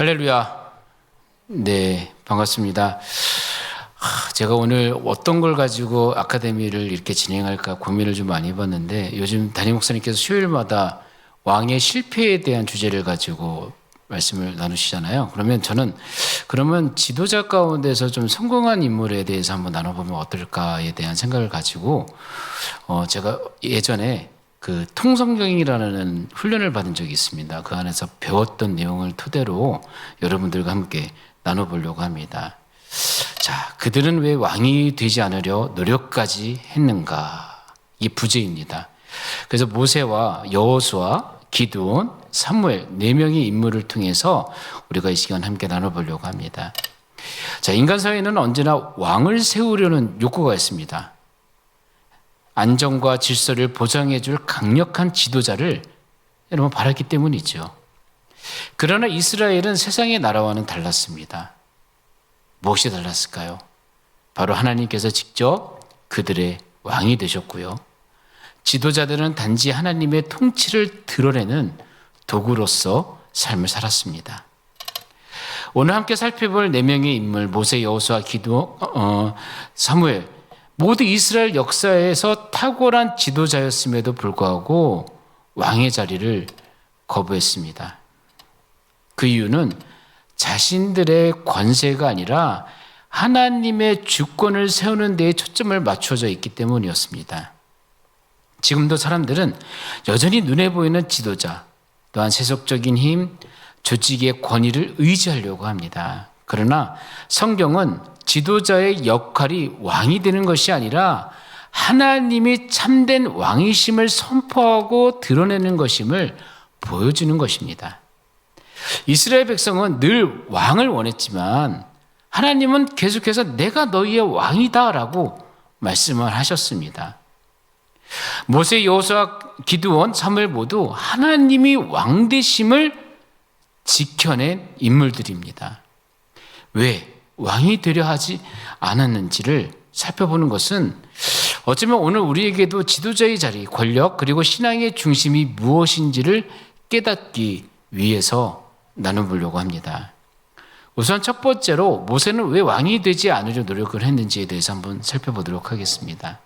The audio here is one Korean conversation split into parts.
할렐루야. 네, 반갑습니다. 제가 오늘 어떤 걸 가지고 아카데미를 이렇게 진행할까 고민을 좀 많이 해봤는데, 요즘 담임 목사님께서 수요일마다 왕의 실패에 대한 주제를 가지고 말씀을 나누시잖아요. 그러면 지도자 가운데서 좀 성공한 인물에 대해서 한번 나눠보면 어떨까에 대한 생각을 가지고, 제가 예전에 그 통성경이라는 훈련을 받은 적이 있습니다. 그 안에서 배웠던 내용을 토대로 여러분들과 함께 나눠보려고 합니다. 자, 그들은 왜 왕이 되지 않으려 노력까지 했는가? 이 부제입니다. 그래서 모세와 여호수아, 기드온, 사무엘 4명의 인물을 통해서 우리가 이 시간 함께 나눠보려고 합니다. 자, 인간 사회는 언제나 왕을 세우려는 욕구가 있습니다. 안정과 질서를 보장해 줄 강력한 지도자를 여러분 바랐기 때문이죠. 그러나 이스라엘은 세상의 나라와는 달랐습니다. 무엇이 달랐을까요? 바로 하나님께서 직접 그들의 왕이 되셨고요. 지도자들은 단지 하나님의 통치를 드러내는 도구로서 삶을 살았습니다. 오늘 함께 살펴볼 4명의 인물, 모세, 여호수아, 기드온, 사무엘, 모두 이스라엘 역사에서 탁월한 지도자였음에도 불구하고 왕의 자리를 거부했습니다. 그 이유는 자신들의 권세가 아니라 하나님의 주권을 세우는 데에 초점을 맞춰져 있기 때문이었습니다. 지금도 사람들은 여전히 눈에 보이는 지도자, 또한 세속적인 힘, 조직의 권위를 의지하려고 합니다. 그러나 성경은 지도자의 역할이 왕이 되는 것이 아니라 하나님이 참된 왕이심을 선포하고 드러내는 것임을 보여주는 것입니다. 이스라엘 백성은 늘 왕을 원했지만 하나님은 계속해서 내가 너희의 왕이다라고 말씀을 하셨습니다. 모세, 여호수아, 기드온, 사무엘 모두 하나님이 왕 되심을 지켜낸 인물들입니다. 왜 왕이 되려 하지 않았는지를 살펴보는 것은 어쩌면 오늘 우리에게도 지도자의 자리, 권력, 그리고 신앙의 중심이 무엇인지를 깨닫기 위해서 나눠보려고 합니다. 우선 첫 번째로 모세는 왜 왕이 되지 않으려 노력을 했는지에 대해서 한번 살펴보도록 하겠습니다.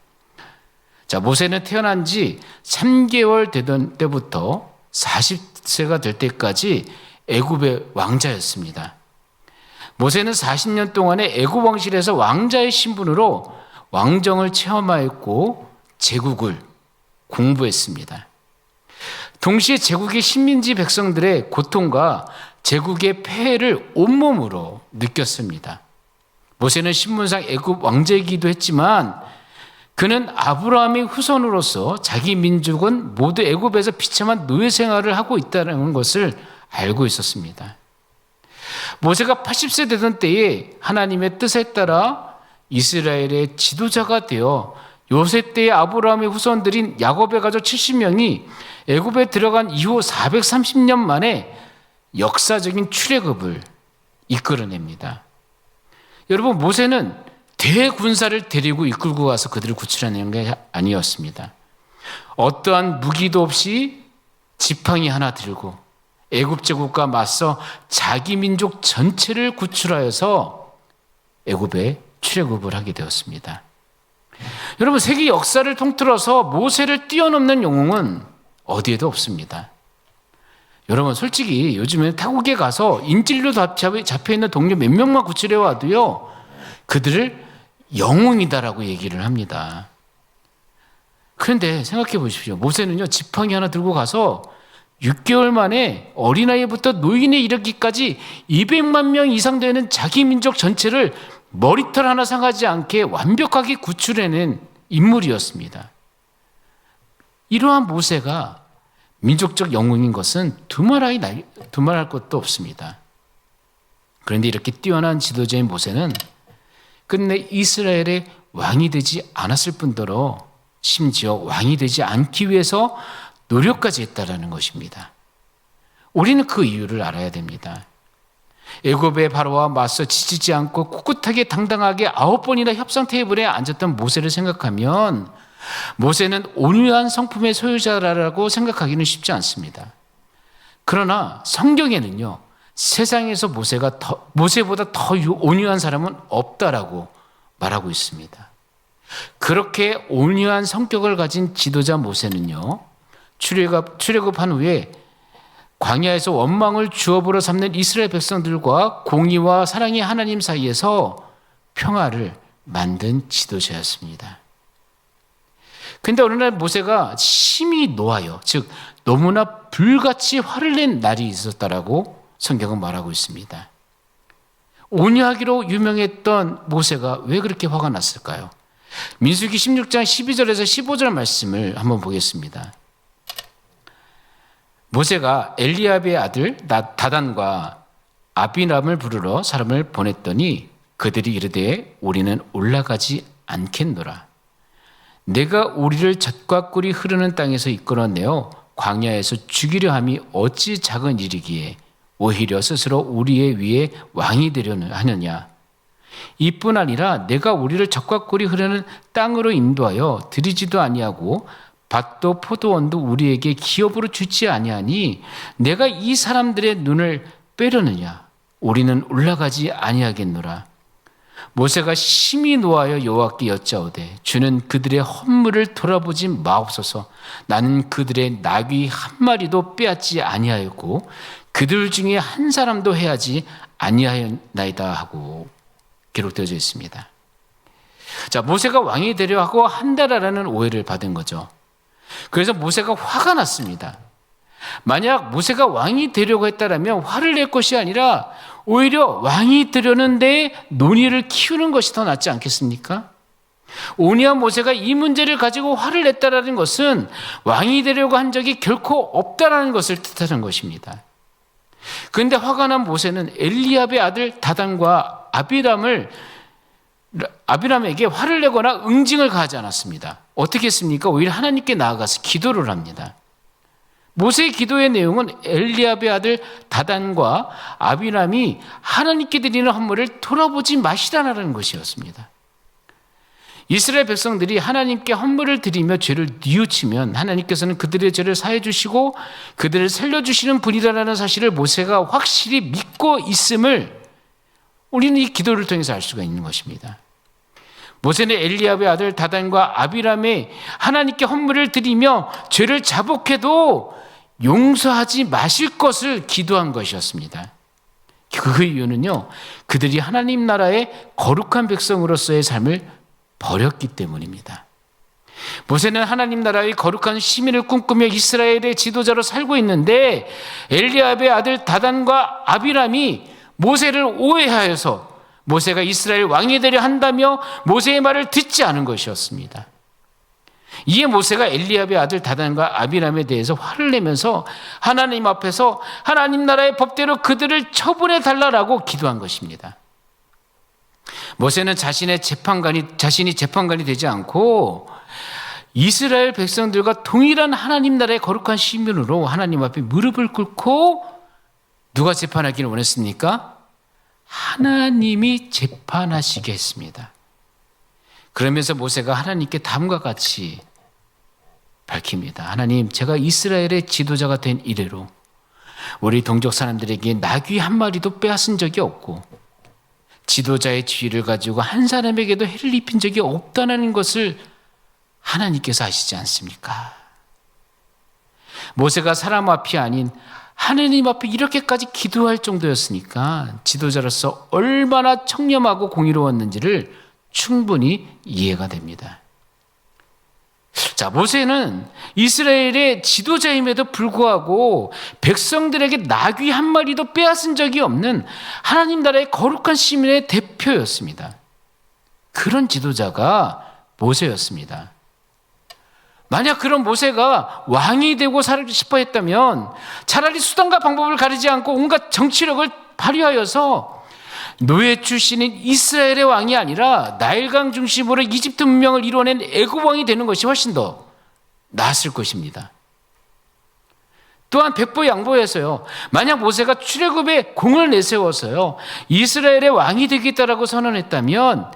자, 모세는 태어난 지 3개월 되던 때부터 40세가 될 때까지 애굽의 왕자였습니다. 모세는 40년 동안의 애굽 왕실에서 왕자의 신분으로 왕정을 체험하였고 제국을 공부했습니다. 동시에 제국의 식민지 백성들의 고통과 제국의 폐해를 온몸으로 느꼈습니다. 모세는 신분상 애굽 왕자이기도 했지만 그는 아브라함의 후손으로서 자기 민족은 모두 애굽에서 비참한 노예 생활을 하고 있다는 것을 알고 있었습니다. 모세가 80세 되던 때에 하나님의 뜻에 따라 이스라엘의 지도자가 되어 요셉 때의 아브라함의 후손들인 야곱의 가족 70명이 애굽에 들어간 이후 430년 만에 역사적인 출애굽을 이끌어냅니다. 여러분, 모세는 대군사를 데리고 이끌고 가서 그들을 구출하는 게 아니었습니다. 어떠한 무기도 없이 지팡이 하나 들고 애굽 제국과 맞서 자기 민족 전체를 구출하여서 애굽에 출애굽을 하게 되었습니다. 여러분, 세계 역사를 통틀어서 모세를 뛰어넘는 영웅은 어디에도 없습니다. 여러분, 솔직히 요즘에 타국에 가서 인질로 잡혀있는 동료 몇 명만 구출해 와도요, 그들을 영웅이다라고 얘기를 합니다. 그런데 생각해 보십시오. 모세는요, 지팡이 하나 들고 가서 6개월 만에 어린아이부터 노인에 이르기까지 200만 명 이상 되는 자기 민족 전체를 머리털 하나 상하지 않게 완벽하게 구출해낸 인물이었습니다. 이러한 모세가 민족적 영웅인 것은 두말할 것도 없습니다. 그런데 이렇게 뛰어난 지도자인 모세는 끝내 이스라엘의 왕이 되지 않았을 뿐더러 심지어 왕이 되지 않기 위해서 노력까지 했다라는 것입니다. 우리는 그 이유를 알아야 됩니다. 애굽의 바로와 맞서 지치지 않고 꿋꿋하게 당당하게 9번이나 협상 테이블에 앉았던 모세를 생각하면 모세는 온유한 성품의 소유자라고 생각하기는 쉽지 않습니다. 그러나 성경에는요, 세상에서 모세보다 더 온유한 사람은 없다라고 말하고 있습니다. 그렇게 온유한 성격을 가진 지도자 모세는요, 출애굽한 후에 광야에서 원망을 주업으로 삼는 이스라엘 백성들과 공의와 사랑의 하나님 사이에서 평화를 만든 지도자였습니다. 근데 어느 날 모세가 심히 노하여, 즉 너무나 불같이 화를 낸 날이 있었다라고 성경은 말하고 있습니다. 온유하기로 유명했던 모세가 왜 그렇게 화가 났을까요? 민수기 16장 12절에서 15절 말씀을 한번 보겠습니다. 모세가 엘리압의 아들 다단과 아비람을 부르러 사람을 보냈더니 그들이 이르되 우리는 올라가지 않겠노라. 내가 우리를 젖과 꿀이 흐르는 땅에서 이끌어내어 광야에서 죽이려 함이 어찌 작은 일이기에 오히려 스스로 우리의 위에 왕이 되려는 하느냐. 이뿐 아니라 내가 우리를 젖과 꿀이 흐르는 땅으로 인도하여 들이지도 아니하고 밭도 포도원도 우리에게 기업으로 주지 아니하니 내가 이 사람들의 눈을 빼려느냐. 우리는 올라가지 아니하겠노라. 모세가 심히 노하여 여호와께 여짜오되 주는 그들의 헌물을 돌아보지 마옵소서. 나는 그들의 나귀 한 마리도 빼앗지 아니하였고 그들 중에 한 사람도 해하지 아니하였나이다 하고 기록되어져 있습니다. 자, 모세가 왕이 되려 하고 한다라는 오해를 받은 거죠. 그래서 모세가 화가 났습니다. 만약 모세가 왕이 되려고 했다라면 화를 낼 것이 아니라 오히려 왕이 되려는데 논의를 키우는 것이 더 낫지 않겠습니까? 온유한 모세가 이 문제를 가지고 화를 냈다라는 것은 왕이 되려고 한 적이 결코 없다라는 것을 뜻하는 것입니다. 그런데 화가 난 모세는 엘리압의 아들 다단과 아비람에게 화를 내거나 응징을 가하지 않았습니다. 어떻게 했습니까? 오히려 하나님께 나아가서 기도를 합니다. 모세의 기도의 내용은 엘리압의 아들 다단과 아비람이 하나님께 드리는 헌물을 돌아보지 마시라는 것이었습니다. 이스라엘 백성들이 하나님께 헌물을 드리며 죄를 뉘우치면 하나님께서는 그들의 죄를 사해 주시고 그들을 살려주시는 분이라는 사실을 모세가 확실히 믿고 있음을 우리는 이 기도를 통해서 알 수가 있는 것입니다. 모세는 엘리압의 아들 다단과 아비람의 하나님께 헌물을 드리며 죄를 자복해도 용서하지 마실 것을 기도한 것이었습니다. 그 이유는요, 그들이 하나님 나라의 거룩한 백성으로서의 삶을 버렸기 때문입니다. 모세는 하나님 나라의 거룩한 시민을 꿈꾸며 이스라엘의 지도자로 살고 있는데 엘리압의 아들 다단과 아비람이 모세를 오해하여서 모세가 이스라엘 왕이 되려 한다며 모세의 말을 듣지 않은 것이었습니다. 이에 모세가 엘리압의 아들 다단과 아비람에 대해서 화를 내면서 하나님 앞에서 하나님 나라의 법대로 그들을 처분해 달라고 기도한 것입니다. 모세는 자신이 재판관이 되지 않고 이스라엘 백성들과 동일한 하나님 나라의 거룩한 시민으로 하나님 앞에 무릎을 꿇고 누가 재판하기를 원했습니까? 하나님이 재판하시게 했습니다. 그러면서 모세가 하나님께 다음과 같이 밝힙니다. 하나님, 제가 이스라엘의 지도자가 된 이래로 우리 동족 사람들에게 나귀 한 마리도 빼앗은 적이 없고 지도자의 지위를 가지고 한 사람에게도 해를 입힌 적이 없다는 것을 하나님께서 아시지 않습니까? 모세가 사람 앞이 아닌 하나님 앞에 이렇게까지 기도할 정도였으니까 지도자로서 얼마나 청렴하고 공의로웠는지를 충분히 이해가 됩니다. 자, 모세는 이스라엘의 지도자임에도 불구하고 백성들에게 나귀 한 마리도 빼앗은 적이 없는 하나님 나라의 거룩한 시민의 대표였습니다. 그런 지도자가 모세였습니다. 만약 그런 모세가 왕이 되고 살고 싶어 했다면 차라리 수단과 방법을 가리지 않고 온갖 정치력을 발휘하여서 노예 출신인 이스라엘의 왕이 아니라 나일강 중심으로 이집트 문명을 이뤄낸 애굽 왕이 되는 것이 훨씬 더 나았을 것입니다. 또한 백보양보해서요, 만약 모세가 출애굽에 공을 내세워서요 이스라엘의 왕이 되겠다라고 선언했다면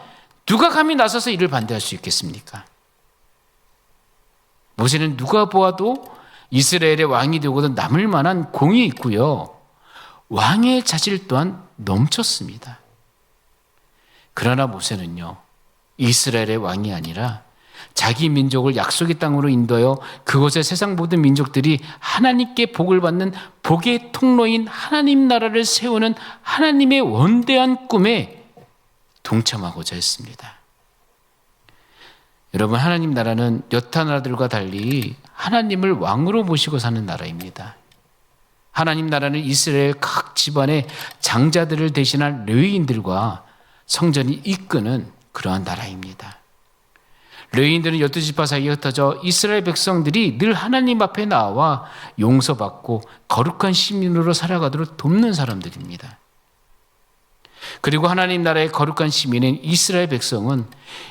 누가 감히 나서서 이를 반대할 수 있겠습니까? 모세는 누가 보아도 이스라엘의 왕이 되고도 남을 만한 공이 있고요, 왕의 자질 또한 넘쳤습니다. 그러나 모세는요, 이스라엘의 왕이 아니라 자기 민족을 약속의 땅으로 인도하여 그곳의 세상 모든 민족들이 하나님께 복을 받는 복의 통로인 하나님 나라를 세우는 하나님의 원대한 꿈에 동참하고자 했습니다. 여러분, 하나님 나라는 여타 나라들과 달리 하나님을 왕으로 모시고 사는 나라입니다. 하나님 나라는 이스라엘 각 집안의 장자들을 대신할 레위인들과 성전이 이끄는 그러한 나라입니다. 레위인들은 12지파 사이에 흩어져 이스라엘 백성들이 늘 하나님 앞에 나와 용서받고 거룩한 시민으로 살아가도록 돕는 사람들입니다. 그리고 하나님 나라의 거룩한 시민인 이스라엘 백성은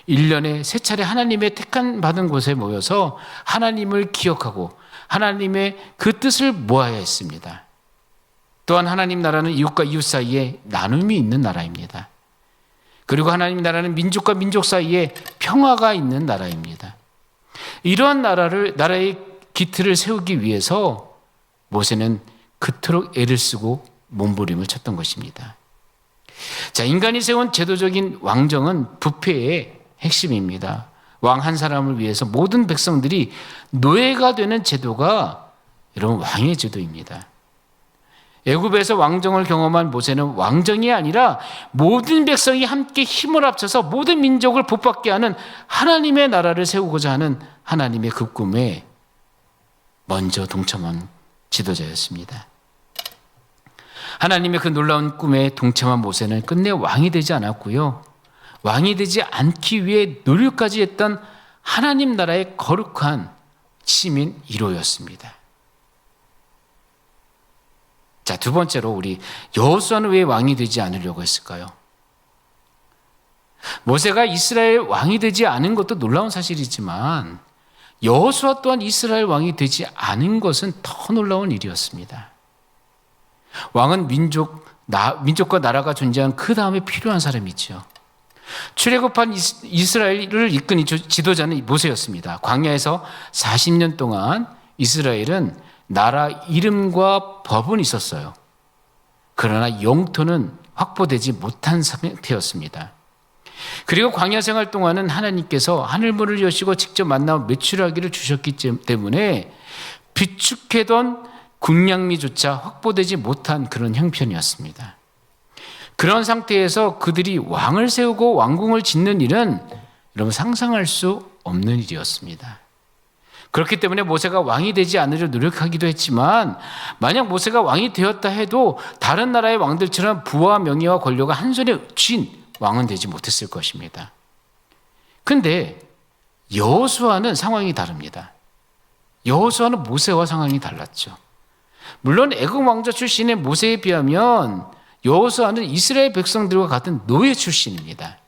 1년에 3차례 하나님의 택한 받은 곳에 모여서 하나님을 기억하고 하나님의 그 뜻을 모아야 했습니다. 또한 하나님 나라는 이웃과 이웃 사이에 나눔이 있는 나라입니다. 그리고 하나님 나라는 민족과 민족 사이에 평화가 있는 나라입니다. 이러한 나라의 기틀을 세우기 위해서 모세는 그토록 애를 쓰고 몸부림을 쳤던 것입니다. 자, 인간이 세운 제도적인 왕정은 부패의 핵심입니다. 왕 한 사람을 위해서 모든 백성들이 노예가 되는 제도가 여러분 왕의 제도입니다. 애굽에서 왕정을 경험한 모세는 왕정이 아니라 모든 백성이 함께 힘을 합쳐서 모든 민족을 복받게 하는 하나님의 나라를 세우고자 하는 하나님의 그 꿈에 먼저 동참한 지도자였습니다. 하나님의 그 놀라운 꿈에 동참한 모세는 끝내 왕이 되지 않았고요. 왕이 되지 않기 위해 노력까지 했던 하나님 나라의 거룩한 시민 1호였습니다. 자, 두 번째로 우리 여호수아는 왜 왕이 되지 않으려고 했을까요? 모세가 이스라엘 왕이 되지 않은 것도 놀라운 사실이지만 여호수아 또한 이스라엘 왕이 되지 않은 것은 더 놀라운 일이었습니다. 왕은 민족과 나라가 존재한 그 다음에 필요한 사람이죠. 출애굽한 이스라엘을 이끈 지도자는 모세였습니다. 광야에서 40년 동안 이스라엘은 나라 이름과 법은 있었어요. 그러나 영토는 확보되지 못한 상태였습니다. 그리고 광야 생활 동안은 하나님께서 하늘문을 여시고 직접 만나 메추라기를 주셨기 때문에 비축해둔 군량미조차 확보되지 못한 그런 형편이었습니다. 그런 상태에서 그들이 왕을 세우고 왕궁을 짓는 일은 여러분 상상할 수 없는 일이었습니다. 그렇기 때문에 모세가 왕이 되지 않으려 노력하기도 했지만 만약 모세가 왕이 되었다 해도 다른 나라의 왕들처럼 부와 명예와 권력을 한 손에 쥔 왕은 되지 못했을 것입니다. 그런데 여호수아는 상황이 다릅니다. 여호수아는 모세와 상황이 달랐죠. 물론 애굽 왕자 출신의 모세에 비하면 여호수아는 이스라엘 백성들과 같은 노예 출신입니다.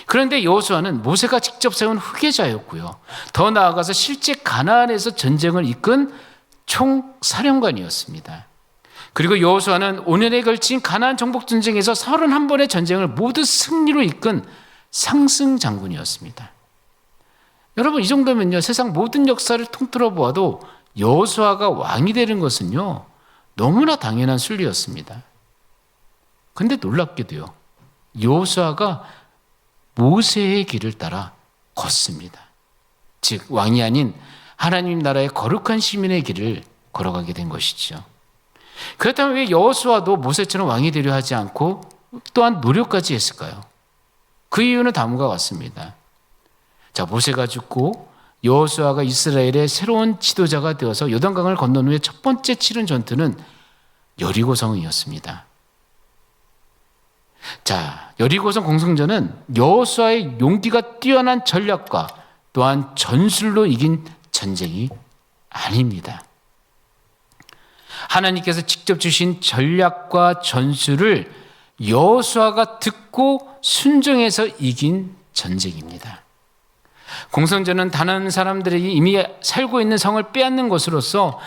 그런데 여호수아는 모세가 직접 세운 후계자였고요. 더 나아가서 실제 가나안에서 전쟁을 이끈 총사령관이었습니다. 그리고 여호수아는 5년에 걸친 가나안 정복 전쟁에서 31번의 전쟁을 모두 승리로 이끈 상승 장군이었습니다. 여러분, 이 정도면요, 세상 모든 역사를 통틀어 보아도 여호수아가 왕이 되는 것은요, 너무나 당연한 순리였습니다. 그런데 놀랍게도요, 여호수아가 모세의 길을 따라 걷습니다. 즉 왕이 아닌 하나님 나라의 거룩한 시민의 길을 걸어가게 된 것이죠. 그렇다면 왜 여호수아도 모세처럼 왕이 되려 하지 않고 또한 노력까지 했을까요? 그 이유는 다음과 같습니다. 자, 모세가 죽고 여호수아가 이스라엘의 새로운 지도자가 되어서 요단강을 건넌 후에 첫 번째 치른 전투는 여리고성이었습니다. 자, 여리고성 공성전은 여호수아의 용기가 뛰어난 전략과 또한 전술로 이긴 전쟁이 아닙니다. 하나님께서 직접 주신 전략과 전술을 여호수아가 듣고 순종해서 이긴 전쟁입니다. 공성전은 다른 사람들이 이미 살고 있는 성을 빼앗는 것으로서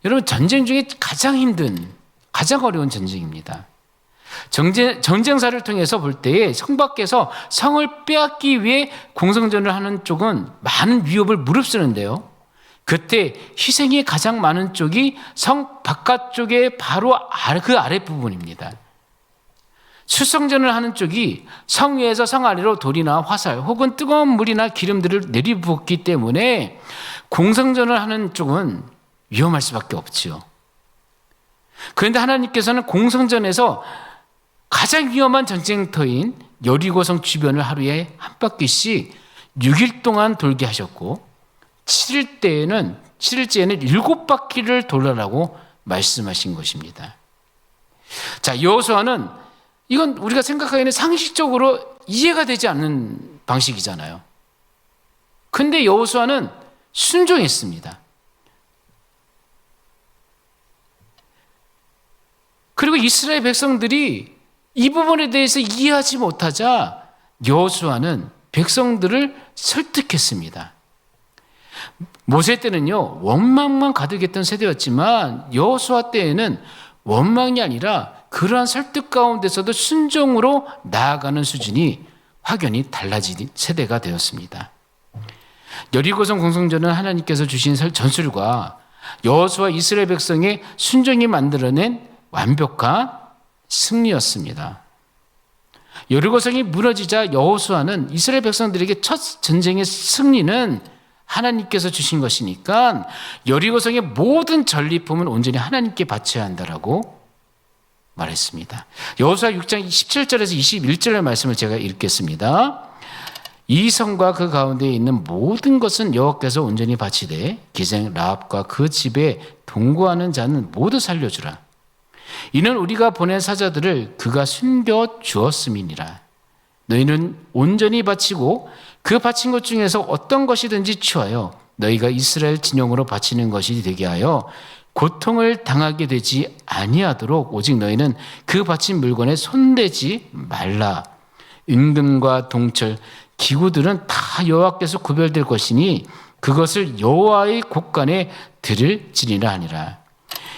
여러분 전쟁 중에 가장 힘든, 가장 어려운 전쟁입니다. 전쟁사를 통해서 볼 때에 성 밖에서 성을 빼앗기 위해 공성전을 하는 쪽은 많은 위협을 무릅쓰는데요. 그때 희생이 가장 많은 쪽이 성 바깥쪽의 바로 그 아랫부분입니다. 출성전을 하는 쪽이 성 위에서 성 아래로 돌이나 화살 혹은 뜨거운 물이나 기름들을 내리부었기 때문에 공성전을 하는 쪽은 위험할 수밖에 없지요. 그런데 하나님께서는 공성전에서 가장 위험한 전쟁터인 여리고성 주변을 하루에 한 바퀴씩 6일 동안 돌게 하셨고 7일째에는 7바퀴를 돌아라고 말씀하신 것입니다. 자, 여호수아는 이건 우리가 생각하기에는 상식적으로 이해가 되지 않는 방식이잖아요. 근데 여호수아는 순종했습니다. 그리고 이스라엘 백성들이 이 부분에 대해서 이해하지 못하자 여호수아는 백성들을 설득했습니다. 모세 때는요, 원망만 가득했던 세대였지만 여호수아 때에는 원망이 아니라 그러한 설득 가운데서도 순종으로 나아가는 수준이 확연히 달라진 세대가 되었습니다. 여리고성 공성전은 하나님께서 주신 전술과 여호수아 이스라엘 백성의 순종이 만들어낸 완벽한 승리였습니다. 여리고성이 무너지자 여호수아는 이스라엘 백성들에게 첫 전쟁의 승리는 하나님께서 주신 것이니까 여리고성의 모든 전리품은 온전히 하나님께 바쳐야 한다라고 말했습니다. 여호수아 6장 17절에서 21절의 말씀을 제가 읽겠습니다. 이 성과 그 가운데에 있는 모든 것은 여호와께서 온전히 바치되 기생 라합과 그 집에 동거하는 자는 모두 살려주라. 이는 우리가 보낸 사자들을 그가 숨겨 주었음이니라. 너희는 온전히 바치고 그 바친 것 중에서 어떤 것이든지 취하여 너희가 이스라엘 진영으로 바치는 것이 되게 하여 고통을 당하게 되지 아니하도록 오직 너희는 그 바친 물건에 손대지 말라. 은금과 동철, 기구들은 다 여호와께서 구별될 것이니 그것을 여호와의 곳간에 들을지니라 하니라.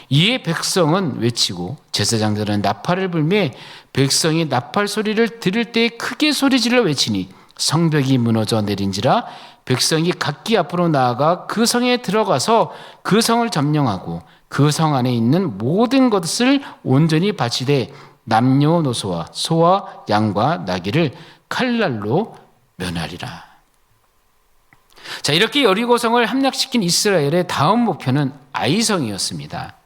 이에 백성은 외치고 제사장들은 나팔을 불며 백성이 나팔 소리를 들을 때 크게 소리질러 외치니 성벽이 무너져 내린지라. 백성이 각기 앞으로 나아가 그 성에 들어가서 그 성을 점령하고 그 성 안에 있는 모든 것을 온전히 바치되 남녀노소와 소와 양과 나귀를 칼날로 면하리라. 자, 이렇게 여리고성을 함락시킨 이스라엘의 다음 목표는 아이성이었습니다.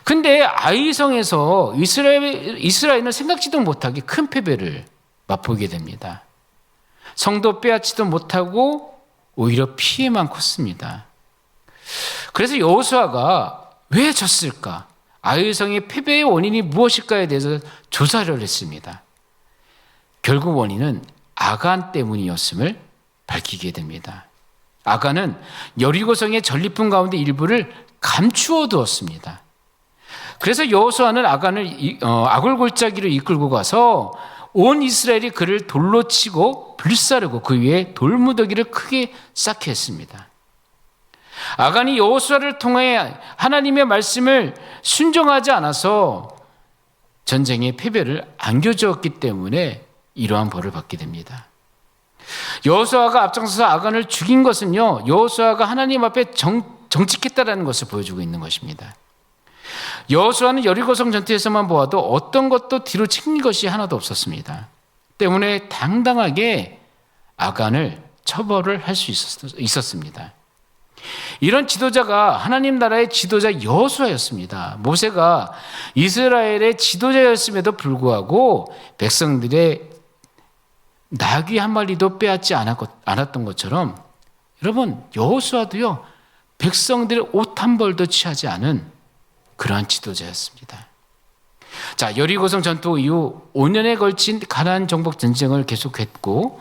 근데 아이성에서 이스라엘은 생각지도 못하게 큰 패배를 맛보게 됩니다. 성도 빼앗지도 못하고 오히려 피해만 컸습니다. 그래서 여호수아가 왜 졌을까? 아이성의 패배의 원인이 무엇일까에 대해서 조사를 했습니다. 결국 원인은 아간 때문이었음을 밝히게 됩니다. 아간은 여리고성의 전리품 가운데 일부를 감추어 두었습니다. 그래서 여호수아는 아간을 아골골짜기로 이끌고 가서 온 이스라엘이 그를 돌로 치고 불사르고 그 위에 돌무더기를 크게 쌓게 했습니다. 아간이 여호수아를 통해 하나님의 말씀을 순종하지 않아서 전쟁의 패배를 안겨주었기 때문에 이러한 벌을 받게 됩니다. 여호수아가 앞장서서 아간을 죽인 것은요, 여호수아가 하나님 앞에 정직했다라는 것을 보여주고 있는 것입니다. 여호수아는 여리고성 전투에서만 보아도 어떤 것도 뒤로 챙긴 것이 하나도 없었습니다. 때문에 당당하게 아간을 처벌을 할 수 있었습니다. 이런 지도자가 하나님 나라의 지도자 여호수아였습니다. 모세가 이스라엘의 지도자였음에도 불구하고 백성들의 나귀 한 마리도 빼앗지 않았던 것처럼 여러분, 여호수아도요, 백성들의 옷 한 벌도 취하지 않은 그러한 지도자였습니다. 자, 여리고성 전투 이후 5년에 걸친 가나안 정복 전쟁을 계속했고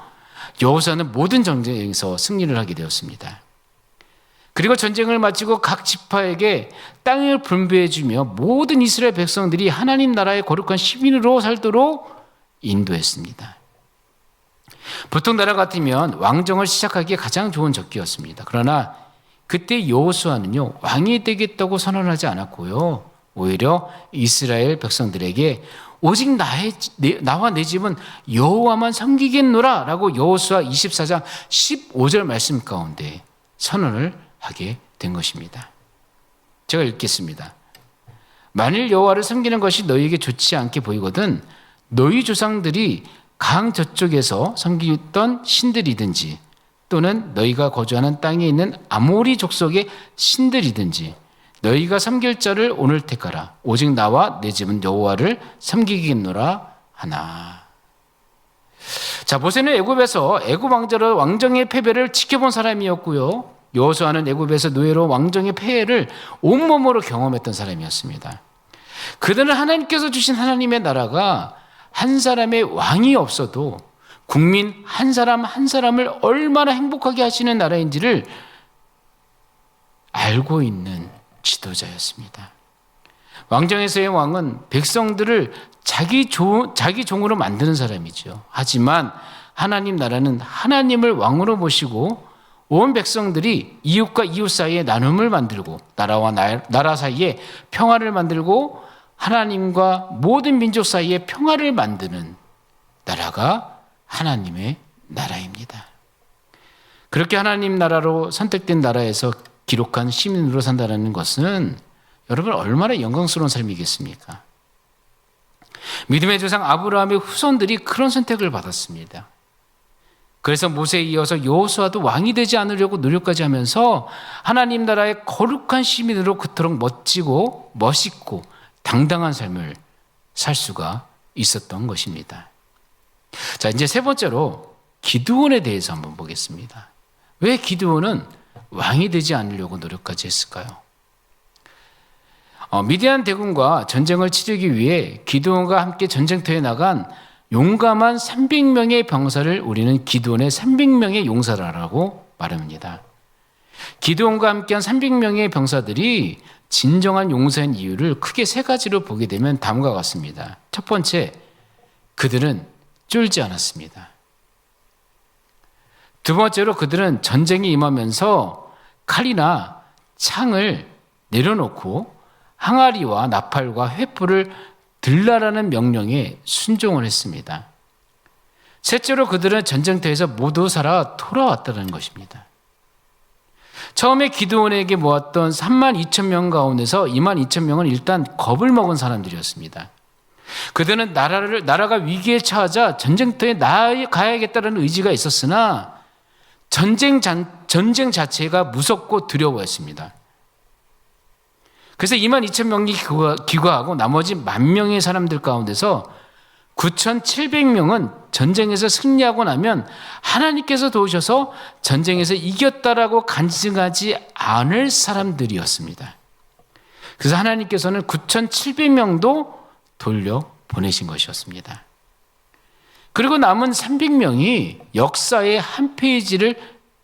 여호수아는 모든 전쟁에서 승리를 하게 되었습니다. 그리고 전쟁을 마치고 각 지파에게 땅을 분배해 주며 모든 이스라엘 백성들이 하나님 나라의 거룩한 시민으로 살도록 인도했습니다. 보통 나라 같으면 왕정을 시작하기에 가장 좋은 적기였습니다. 그러나 그때 여호수아는요, 왕이 되겠다고 선언하지 않았고요, 오히려 이스라엘 백성들에게 오직 나와 내 집은 여호와만 섬기겠노라 라고 여호수아 24장 15절 말씀 가운데 선언을 하게 된 것입니다. 제가 읽겠습니다. 만일 여호와를 섬기는 것이 너희에게 좋지 않게 보이거든 너희 조상들이 강 저쪽에서 섬기던 신들이든지 또는 너희가 거주하는 땅에 있는 아모리 족속의 신들이든지 너희가 섬길 자를 오늘 택하라. 오직 나와 내 집은 여호와를 섬기겠노라 하나. 자, 모세는 애굽에서 애굽 왕자로 왕정의 패배를 지켜본 사람이었고요. 여호수아는 애굽에서 노예로 왕정의 폐해를 온몸으로 경험했던 사람이었습니다. 그들은 하나님께서 주신 하나님의 나라가 한 사람의 왕이 없어도 국민 한 사람 한 사람을 얼마나 행복하게 하시는 나라인지를 알고 있는 지도자였습니다. 왕정에서의 왕은 백성들을 자기 종으로 만드는 사람이죠. 하지만 하나님 나라는 하나님을 왕으로 모시고 온 백성들이 이웃과 이웃 사이에 나눔을 만들고 나라와 나라 사이에 평화를 만들고 하나님과 모든 민족 사이에 평화를 만드는 나라가 하나님의 나라입니다. 그렇게 하나님 나라로 선택된 나라에서 기록한 시민으로 산다는 것은 여러분 얼마나 영광스러운 삶이겠습니까? 믿음의 조상 아브라함의 후손들이 그런 선택을 받았습니다. 그래서 모세에 이어서 여호수아도 왕이 되지 않으려고 노력까지 하면서 하나님 나라의 거룩한 시민으로 그토록 멋지고 멋있고 당당한 삶을 살 수가 있었던 것입니다. 자, 이제 세 번째로 기드온에 대해서 한번 보겠습니다. 왜 기드온은 왕이 되지 않으려고 노력까지 했을까요? 미디안 대군과 전쟁을 치르기 위해 기드온과 함께 전쟁터에 나간 용감한 300명의 병사를 우리는 기드온의 300명의 용사라고 말합니다. 기드온과 함께한 300명의 병사들이 진정한 용사인 이유를 크게 세 가지로 보게 되면 다음과 같습니다. 첫 번째, 그들은 쫄지 않았습니다. 두 번째로 그들은 전쟁에 임하면서 칼이나 창을 내려놓고 항아리와 나팔과 횃불을 들라라는 명령에 순종을 했습니다. 셋째로 그들은 전쟁터에서 모두 살아 돌아왔다는 것입니다. 처음에 기드온에게 모았던 32,000명 가운데서 22,000명은 일단 겁을 먹은 사람들이었습니다. 그들은 나라가 위기에 처하자 전쟁터에 나아가야겠다는 의지가 있었으나 전쟁 자체가 무섭고 두려워했습니다. 그래서 22,000명이 귀가하고 나머지 10,000명의 사람들 가운데서 9,700명은 전쟁에서 승리하고 나면 하나님께서 도우셔서 전쟁에서 이겼다라고 간증하지 않을 사람들이었습니다. 그래서 하나님께서는 9,700명도 돌려보내신 것이었습니다. 그리고 남은 300명이 역사의 한 페이지를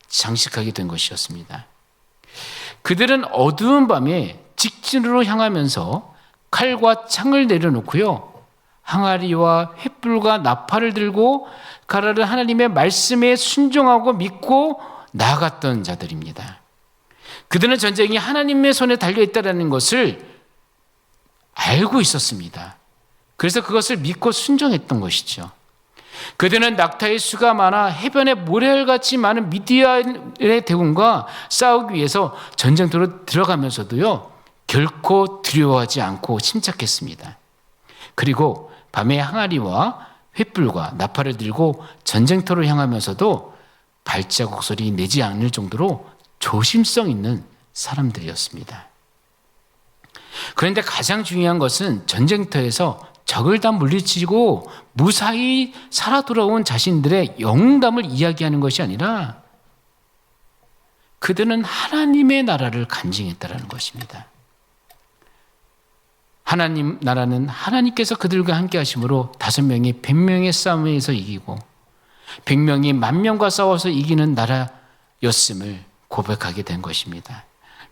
장식하게 된 것이었습니다. 그들은 어두운 밤에 직진으로 향하면서 칼과 창을 내려놓고요. 항아리와 횃불과 나팔을 들고 가라는 하나님의 말씀에 순종하고 믿고 나아갔던 자들입니다. 그들은 전쟁이 하나님의 손에 달려있다는 것을 알고 있었습니다. 그래서 그것을 믿고 순종했던 것이죠. 그들은 낙타의 수가 많아 해변에 모래알같이 많은 미디안의 대군과 싸우기 위해서 전쟁터로 들어가면서도요 결코 두려워하지 않고 침착했습니다. 그리고 밤에 항아리와 횃불과 나팔을 들고 전쟁터로 향하면서도 발자국 소리 내지 않을 정도로 조심성 있는 사람들이었습니다. 그런데 가장 중요한 것은 전쟁터에서 적을 다 물리치고 무사히 살아 돌아온 자신들의 영웅담을 이야기하는 것이 아니라 그들은 하나님의 나라를 간증했다는 것입니다. 하나님 나라는 하나님께서 그들과 함께 하심으로 5명이 100명의 싸움에서 이기고 100명이 10,000명과 싸워서 이기는 나라였음을 고백하게 된 것입니다.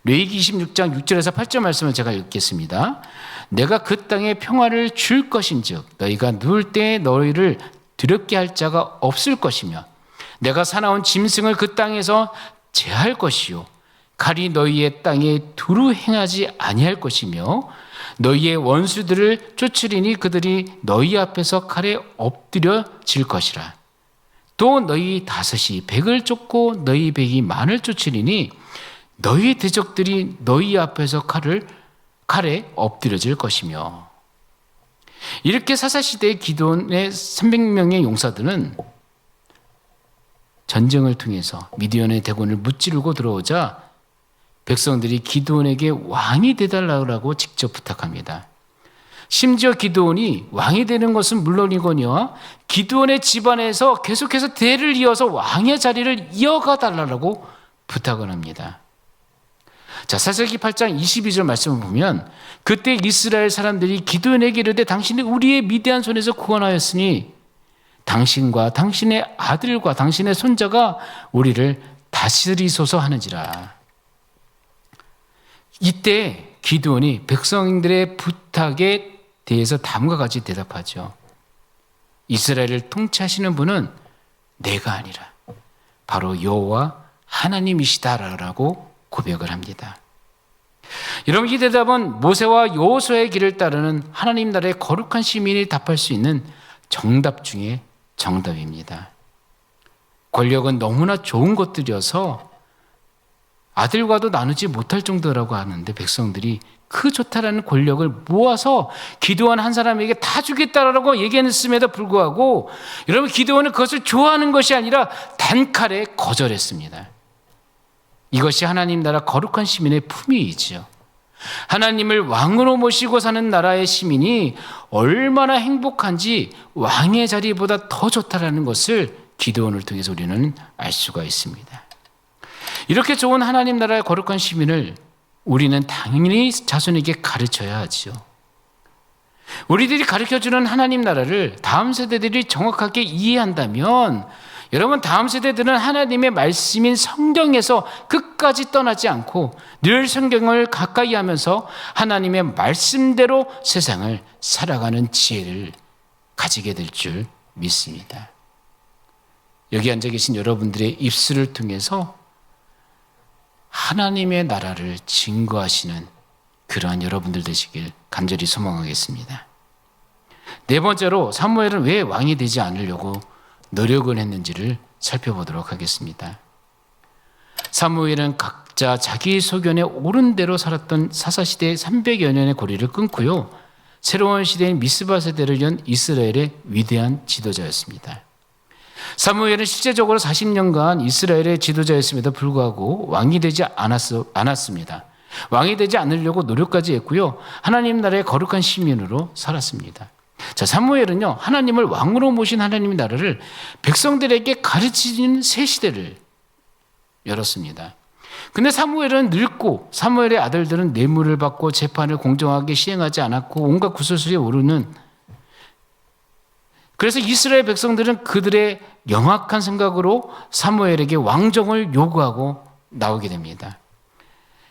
레위기 26장 6절에서 8절 말씀을 제가 읽겠습니다. 내가 그 땅에 평화를 줄 것인즉 너희가 누울 때에 너희를 두렵게 할 자가 없을 것이며 내가 사나운 짐승을 그 땅에서 제할 것이요 칼이 너희의 땅에 두루 행하지 아니할 것이며 너희의 원수들을 쫓으리니 그들이 너희 앞에서 칼에 엎드려질 것이라. 또 너희 5이 100을 쫓고 너희 100이 10,000을 쫓으리니 너희 대적들이 너희 앞에서 칼에 엎드려질 것이며. 이렇게 사사시대의 기드온의 300명의 용사들은 전쟁을 통해서 미디안의 대군을 무찌르고 들어오자 백성들이 기드온에게 왕이 되달라고 직접 부탁합니다. 심지어 기드온이 왕이 되는 것은 물론이거니와 기드온의 집안에서 계속해서 대를 이어서 왕의 자리를 이어가 달라고 부탁을 합니다. 자, 사사기 8장 22절 말씀을 보면 그때 이스라엘 사람들이 기드온에게 이르되 당신이 우리의 미디안 손에서 구원하였으니 당신과 당신의 아들과 당신의 손자가 우리를 다스리소서 하는지라. 이때 기드온이 백성들의 부탁에 대해서 다음과 같이 대답하죠. 이스라엘을 통치하시는 분은 내가 아니라 바로 여호와 하나님이시다라고 고백을 합니다. 여러분, 이 대답은 모세와 여호수아의 길을 따르는 하나님 나라의 거룩한 시민이 답할 수 있는 정답 중에 정답입니다. 권력은 너무나 좋은 것들이어서 아들과도 나누지 못할 정도라고 하는데 백성들이 그 좋다라는 권력을 모아서 기드온 한 사람에게 다 주겠다라고 얘기했음에도 불구하고 여러분, 기드온은 그것을 좋아하는 것이 아니라 단칼에 거절했습니다. 이것이 하나님 나라 거룩한 시민의 품위이지요. 하나님을 왕으로 모시고 사는 나라의 시민이 얼마나 행복한지 왕의 자리보다 더 좋다라는 것을 기드온을 통해서 우리는 알 수가 있습니다. 이렇게 좋은 하나님 나라의 거룩한 시민을 우리는 당연히 자손에게 가르쳐야 하지요. 우리들이 가르쳐주는 하나님 나라를 다음 세대들이 정확하게 이해한다면 여러분, 다음 세대들은 하나님의 말씀인 성경에서 끝까지 떠나지 않고 늘 성경을 가까이 하면서 하나님의 말씀대로 세상을 살아가는 지혜를 가지게 될 줄 믿습니다. 여기 앉아 계신 여러분들의 입술을 통해서 하나님의 나라를 증거하시는 그러한 여러분들 되시길 간절히 소망하겠습니다. 네 번째로 사무엘은 왜 왕이 되지 않으려고 노력을 했는지를 살펴보도록 하겠습니다. 사무엘은 각자 자기 소견에 옳은 대로 살았던 사사시대의 300여 년의 고리를 끊고요, 새로운 시대인 미스바 세대를 연 이스라엘의 위대한 지도자였습니다. 사무엘은 실제적으로 40년간 이스라엘의 지도자였음에도 불구하고 왕이 되지 않았습니다. 왕이 되지 않으려고 노력까지 했고요, 하나님 나라의 거룩한 시민으로 살았습니다. 자, 사무엘은요, 하나님을 왕으로 모신 하나님의 나라를 백성들에게 가르치는 새 시대를 열었습니다. 근데 사무엘은 늙고 사무엘의 아들들은 뇌물을 받고 재판을 공정하게 시행하지 않았고 온갖 구설수에 오르는, 그래서 이스라엘 백성들은 그들의 영악한 생각으로 사무엘에게 왕정을 요구하고 나오게 됩니다.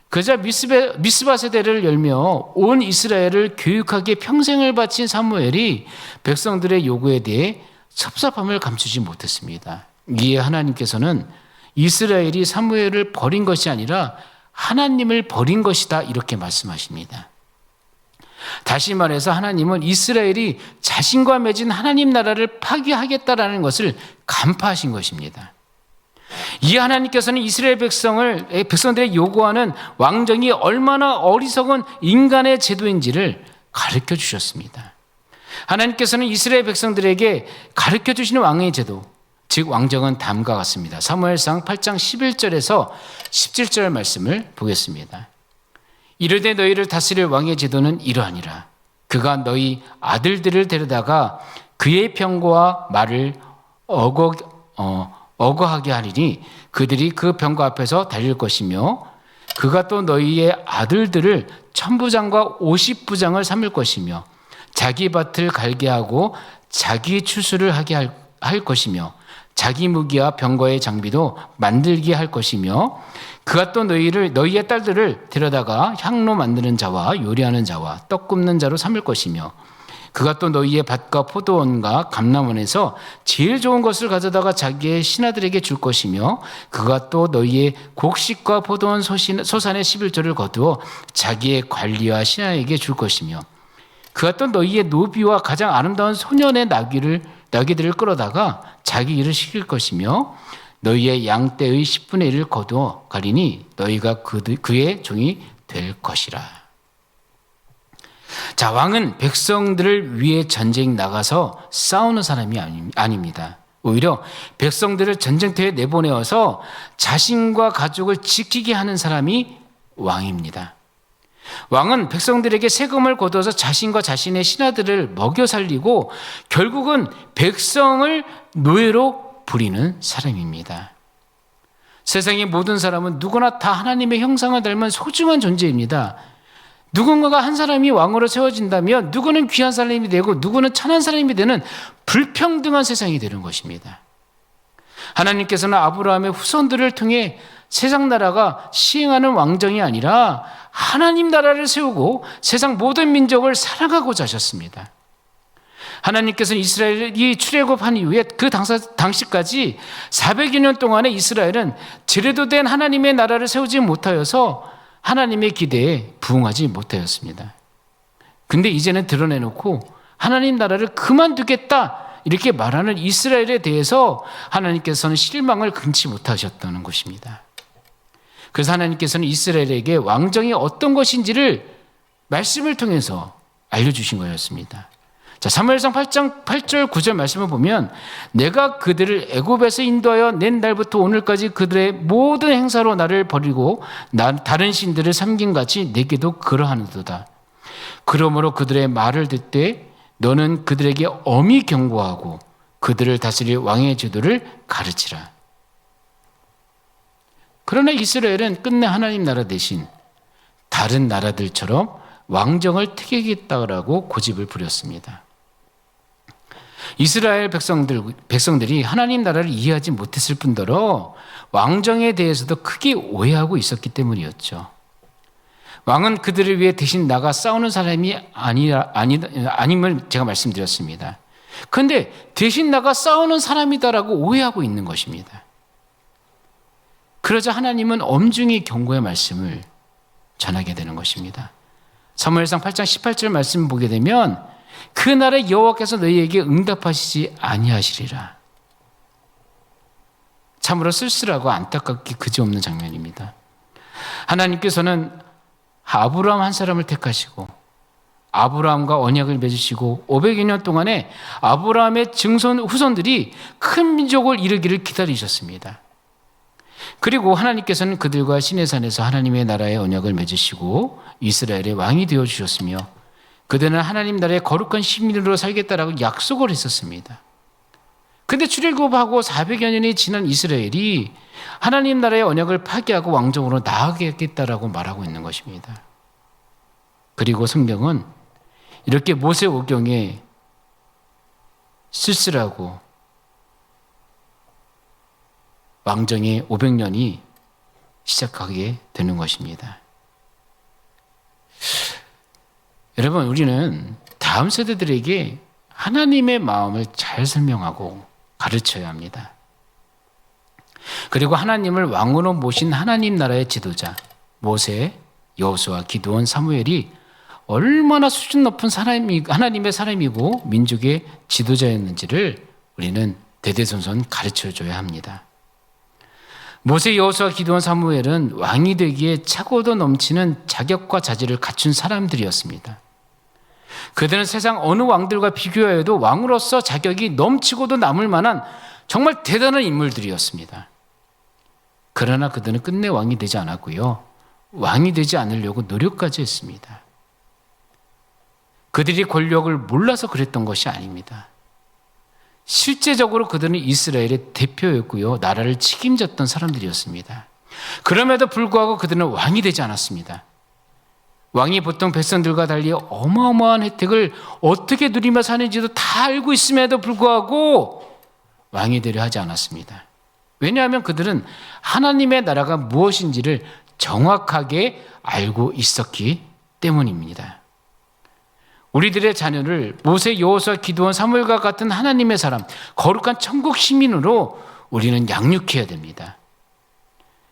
그러자 미스바 세대를 열며 온 이스라엘을 교육하기에 평생을 바친 사무엘이 백성들의 요구에 대해 섭섭함을 감추지 못했습니다. 이에 하나님께서는 이스라엘이 사무엘을 버린 것이 아니라 하나님을 버린 것이다, 이렇게 말씀하십니다. 다시 말해서 하나님은 이스라엘이 자신과 맺은 하나님 나라를 파괴하겠다라는 것을 간파하신 것입니다. 이 하나님께서는 이스라엘 백성들의 요구하는 왕정이 얼마나 어리석은 인간의 제도인지를 가르쳐 주셨습니다. 하나님께서는 이스라엘 백성들에게 가르쳐 주시는 왕의 제도, 즉 왕정은 다음과 같습니다. 사무엘상 8장 11절에서 17절 말씀을 보겠습니다. 이르되 너희를 다스릴 왕의 제도는 이러하니라. 그가 너희 아들들을 데려다가 그의 병거와 말을 어거하게 하리니 그들이 그 병거 앞에서 달릴 것이며 그가 또 너희의 아들들을 천부장과 50부장을 삼을 것이며 자기 밭을 갈게 하고 자기 추수를 하게 할 것이며 자기 무기와 병거의 장비도 만들게 할 것이며 그가 또 너희의 딸들을 데려다가 향로 만드는 자와 요리하는 자와 떡 굽는 자로 삼을 것이며 그가 또 너희의 밭과 포도원과 감람원에서 제일 좋은 것을 가져다가 자기의 신하들에게 줄 것이며 그가 또 너희의 곡식과 포도원 소산의 11조를 거두어 자기의 관리와 신하에게 줄 것이며 그가 또 너희의 노비와 가장 아름다운 소년의 나귀들을 끌어다가 자기 일을 시킬 것이며 너희의 양떼의 10분의 1을 거두어 가리니 너희가 그의 종이 될 것이라. 자, 왕은 백성들을 위해 전쟁 나가서 싸우는 사람이 아닙니다. 오히려 백성들을 전쟁터에 내보내어서 자신과 가족을 지키게 하는 사람이 왕입니다. 왕은 백성들에게 세금을 거두어서 자신과 자신의 신하들을 먹여 살리고 결국은 백성을 노예로 부리는 사람입니다. 세상의 모든 사람은 누구나 다 하나님의 형상을 닮은 소중한 존재입니다. 누군가가 한 사람이 왕으로 세워진다면 누구는 귀한 사람이 되고 누구는 천한 사람이 되는 불평등한 세상이 되는 것입니다. 하나님께서는 아브라함의 후손들을 통해 세상 나라가 시행하는 왕정이 아니라 하나님 나라를 세우고 세상 모든 민족을 사랑하고자 하셨습니다. 하나님께서는 이스라엘이 출애굽한 이후에 그 당시까지 400여 년 동안에 이스라엘은 제대로 된 하나님의 나라를 세우지 못하여서 하나님의 기대에 부응하지 못하였습니다. 근데 이제는 드러내놓고 하나님 나라를 그만두겠다 이렇게 말하는 이스라엘에 대해서 하나님께서는 실망을 금치 못하셨다는 것입니다. 그래서 하나님께서는 이스라엘에게 왕정이 어떤 것인지를 말씀을 통해서 알려주신 거였습니다. 자, 사무엘상 8장 8절 9절 말씀을 보면 내가 그들을 애굽에서 인도하여 낸 날부터 오늘까지 그들의 모든 행사로 나를 버리고 다른 신들을 섬긴 같이 내게도 그러하는도다. 그러므로 그들의 말을 듣되 너는 그들에게 엄히 경고하고 그들을 다스릴 왕의 제도를 가르치라. 그러나 이스라엘은 끝내 하나님 나라 대신 다른 나라들처럼 왕정을 택하겠다고 고집을 부렸습니다. 이스라엘 백성들이 하나님 나라를 이해하지 못했을 뿐더러 왕정에 대해서도 크게 오해하고 있었기 때문이었죠. 왕은 그들을 위해 대신 나가 싸우는 사람이 아님을 제가 말씀드렸습니다. 그런데 대신 나가 싸우는 사람이다라고 오해하고 있는 것입니다. 그러자 하나님은 엄중히 경고의 말씀을 전하게 되는 것입니다. 사무엘상 8장 18절 말씀을 보게 되면 그날에 여호와께서 너희에게 응답하시지 아니하시리라. 참으로 쓸쓸하고 안타깝기 그지없는 장면입니다. 하나님께서는 아브라함 한 사람을 택하시고 아브라함과 언약을 맺으시고 500여 년 동안에 아브라함의 후손들이 큰 민족을 이루기를 기다리셨습니다. 그리고 하나님께서는 그들과 시내산에서 하나님의 나라의 언약을 맺으시고 이스라엘의 왕이 되어주셨으며 그들은 하나님 나라의 거룩한 시민으로 살겠다라고 약속을 했었습니다. 그런데 출애굽하고 400여 년이 지난 이스라엘이 하나님 나라의 언약을 파기하고 왕정으로 나아가겠다라고 말하고 있는 것입니다. 그리고 성경은 이렇게 모세오경에 쓸쓸하고 왕정의 500년이 시작하게 되는 것입니다. 여러분, 우리는 다음 세대들에게 하나님의 마음을 잘 설명하고 가르쳐야 합니다. 그리고 하나님을 왕으로 모신 하나님 나라의 지도자 모세, 여호수아, 기드온, 사무엘이 얼마나 수준 높은 하나님의 사람이고 민족의 지도자였는지를 우리는 대대손손 가르쳐줘야 합니다. 모세, 여호수아, 기드온, 사무엘은 왕이 되기에 차고도 넘치는 자격과 자질을 갖춘 사람들이었습니다. 그들은 세상 어느 왕들과 비교하여도 왕으로서 자격이 넘치고도 남을 만한 정말 대단한 인물들이었습니다. 그러나 그들은 끝내 왕이 되지 않았고요. 왕이 되지 않으려고 노력까지 했습니다. 그들이 권력을 몰라서 그랬던 것이 아닙니다. 실제적으로 그들은 이스라엘의 대표였고요. 나라를 책임졌던 사람들이었습니다. 그럼에도 불구하고 그들은 왕이 되지 않았습니다. 왕이 보통 백성들과 달리 어마어마한 혜택을 어떻게 누리며 사는지도 다 알고 있음에도 불구하고 왕이 되려 하지 않았습니다. 왜냐하면 그들은 하나님의 나라가 무엇인지를 정확하게 알고 있었기 때문입니다. 우리들의 자녀를 모세, 여호수아, 기드온, 사무엘과 같은 하나님의 사람, 거룩한 천국 시민으로 우리는 양육해야 됩니다.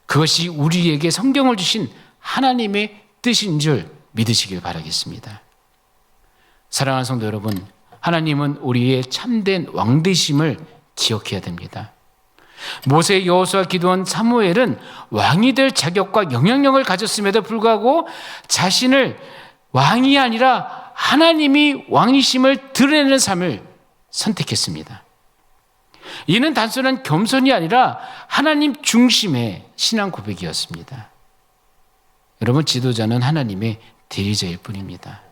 그것이 우리에게 성경을 주신 하나님의 뜻인 줄 믿으시길 바라겠습니다. 사랑하는 성도 여러분, 하나님은 우리의 참된 왕되심을 기억해야 됩니다. 모세, 여호수아, 기드온, 사무엘은 왕이 될 자격과 영향력을 가졌음에도 불구하고 자신을 왕이 아니라 하나님이 왕이심을 드러내는 삶을 선택했습니다. 이는 단순한 겸손이 아니라 하나님 중심의 신앙 고백이었습니다. 여러분, 지도자는 하나님의 대리자일 뿐입니다.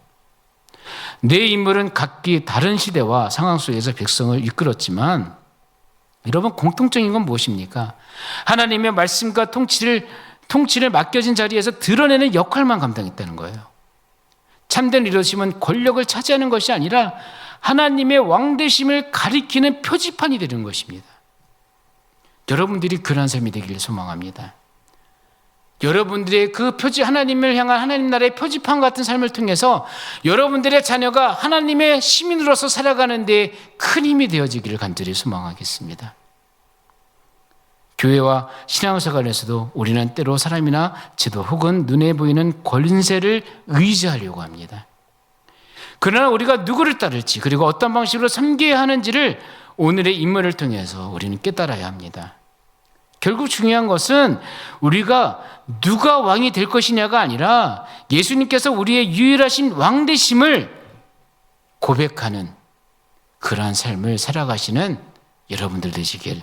내 인물은 각기 다른 시대와 상황 속에서 백성을 이끌었지만 여러분, 공통적인 건 무엇입니까? 하나님의 말씀과 통치를 맡겨진 자리에서 드러내는 역할만 감당했다는 거예요. 참된 리더십은 권력을 차지하는 것이 아니라 하나님의 왕되심을 가리키는 표지판이 되는 것입니다. 여러분들이 그런 삶이 되기를 소망합니다. 여러분들의 그 하나님을 향한 하나님 나라의 표지판 같은 삶을 통해서 여러분들의 자녀가 하나님의 시민으로서 살아가는 데 큰 힘이 되어지기를 간절히 소망하겠습니다. 교회와 신앙생활에서도 우리는 때로 사람이나 제도 혹은 눈에 보이는 권세를 의지하려고 합니다. 그러나 우리가 누구를 따를지 그리고 어떤 방식으로 섬겨야 하는지를 오늘의 인물을 통해서 우리는 깨달아야 합니다. 결국 중요한 것은 우리가 누가 왕이 될 것이냐가 아니라 예수님께서 우리의 유일하신 왕 되심을 고백하는 그러한 삶을 살아가시는 여러분들 되시길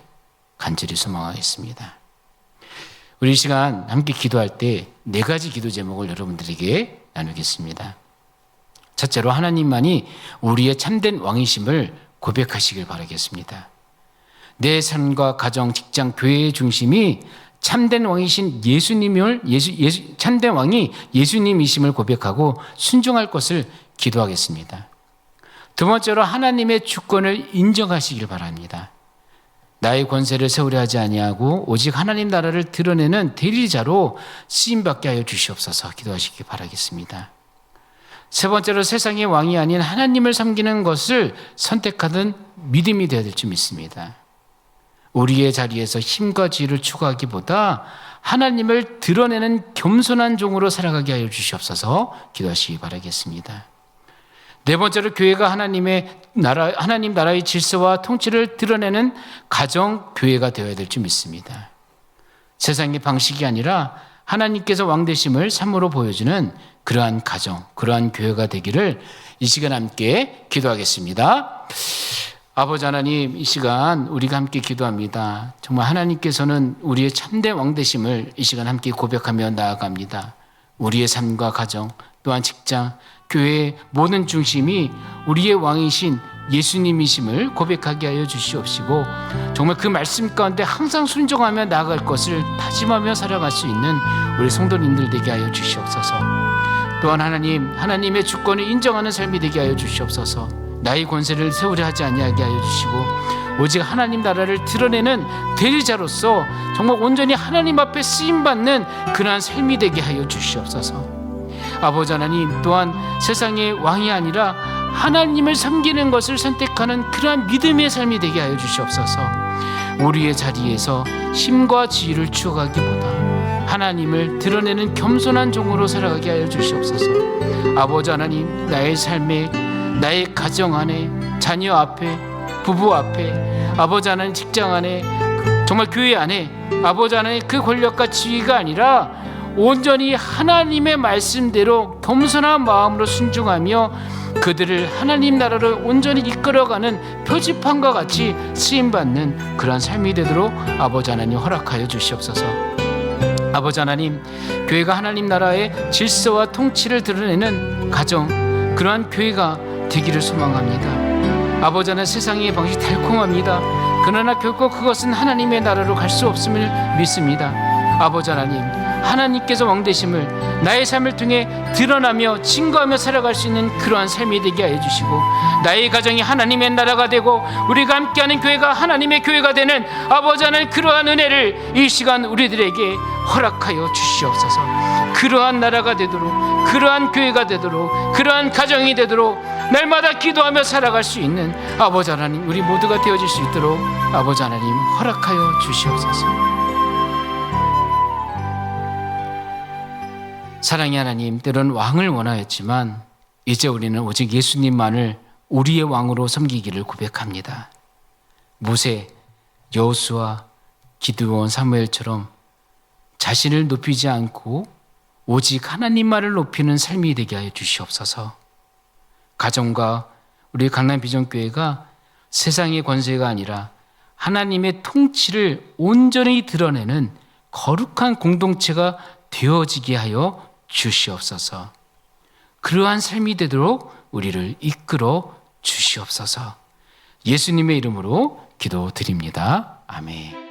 간절히 소망하겠습니다. 우리 이 시간 함께 기도할 때 4가지 기도 제목을 여러분들에게 나누겠습니다. 첫째로, 하나님만이 우리의 참된 왕이심을 고백하시길 바라겠습니다. 내 삶과 가정, 직장, 교회의 중심이 참된 왕이신 참된 왕이 예수님이심을 고백하고 순종할 것을 기도하겠습니다. 두 번째로, 하나님의 주권을 인정하시길 바랍니다. 나의 권세를 세우려 하지 아니하고 오직 하나님 나라를 드러내는 대리자로 쓰임받게 하여 주시옵소서 기도하시기 바라겠습니다. 세 번째로, 세상의 왕이 아닌 하나님을 섬기는 것을 선택하는 믿음이 되어야 될 줄 믿습니다. 우리의 자리에서 힘과 지혜를 추구하기보다 하나님을 드러내는 겸손한 종으로 살아가게 하여 주시옵소서 기도하시기 바라겠습니다. 네 번째로, 교회가 하나님 나라의 질서와 통치를 드러내는 가정 교회가 되어야 될 줄 믿습니다. 세상의 방식이 아니라 하나님께서 왕되심을 삶으로 보여주는 그러한 가정, 그러한 교회가 되기를 이 시간 함께 기도하겠습니다. 아버지 하나님, 이 시간 우리가 함께 기도합니다. 정말 하나님께서는 우리의 참된 왕되심을 이 시간 함께 고백하며 나아갑니다. 우리의 삶과 가정, 또한 직장, 교회의 모든 중심이 우리의 왕이신 예수님이심을 고백하게 하여 주시옵시고 정말 그 말씀 가운데 항상 순종하며 나아갈 것을 다짐하며 살아갈 수 있는 우리 성도님들 되게 하여 주시옵소서. 또한 하나님의 주권을 인정하는 삶이 되게 하여 주시옵소서. 나의 권세를 세우려 하지 아니하게 하여 주시고 오직 하나님 나라를 드러내는 대리자로서 정말 온전히 하나님 앞에 쓰임받는 그러한 삶이 되게 하여 주시옵소서. 아버지 하나님, 또한 세상의 왕이 아니라 하나님을 섬기는 것을 선택하는 그러한 믿음의 삶이 되게 하여 주시옵소서. 우리의 자리에서 힘과 지혜를 추구하기보다 하나님을 드러내는 겸손한 종으로 살아가게 하여 주시옵소서. 아버지 하나님, 나의 삶에, 나의 가정 안에, 자녀 앞에, 부부 앞에, 아버지 하나님 직장 안에, 정말 교회 안에, 아버지 하나님 그 권력과 지위가 아니라 온전히 하나님의 말씀대로 겸손한 마음으로 순종하며 그들을 하나님 나라를 온전히 이끌어가는 표지판과 같이 쓰임받는 그런 삶이 되도록 아버지 하나님 허락하여 주시옵소서. 아버지 하나님, 교회가 하나님 나라의 질서와 통치를 드러내는 가정, 그러한 교회가 되기를 소망합니다. 아버지 하나님, 세상의 방식이 달콤합니다. 그러나 결코 그것은 하나님의 나라로 갈 수 없음을 믿습니다. 아버지 하나님, 하나님께서 왕되심을 나의 삶을 통해 드러나며 증거하며 살아갈 수 있는 그러한 삶이 되게 하여 주시고 나의 가정이 하나님의 나라가 되고 우리가 함께하는 교회가 하나님의 교회가 되는 아버지 하나님 그러한 은혜를 이 시간 우리들에게 허락하여 주시옵소서. 그러한 나라가 되도록, 그러한 교회가 되도록, 그러한 가정이 되도록 날마다 기도하며 살아갈 수 있는 아버지 하나님 우리 모두가 되어질 수 있도록 아버지 하나님 허락하여 주시옵소서. 사랑의 하나님, 때로는 왕을 원하였지만 이제 우리는 오직 예수님만을 우리의 왕으로 섬기기를 고백합니다. 모세, 여호수아, 기드온 사무엘처럼 자신을 높이지 않고 오직 하나님만을 높이는 삶이 되게 하여 주시옵소서. 가정과 우리 강남 비전교회가 세상의 권세가 아니라 하나님의 통치를 온전히 드러내는 거룩한 공동체가 되어지게 하여 주시옵소서. 그러한 삶이 되도록 우리를 이끌어 주시옵소서. 예수님의 이름으로 기도드립니다. 아멘.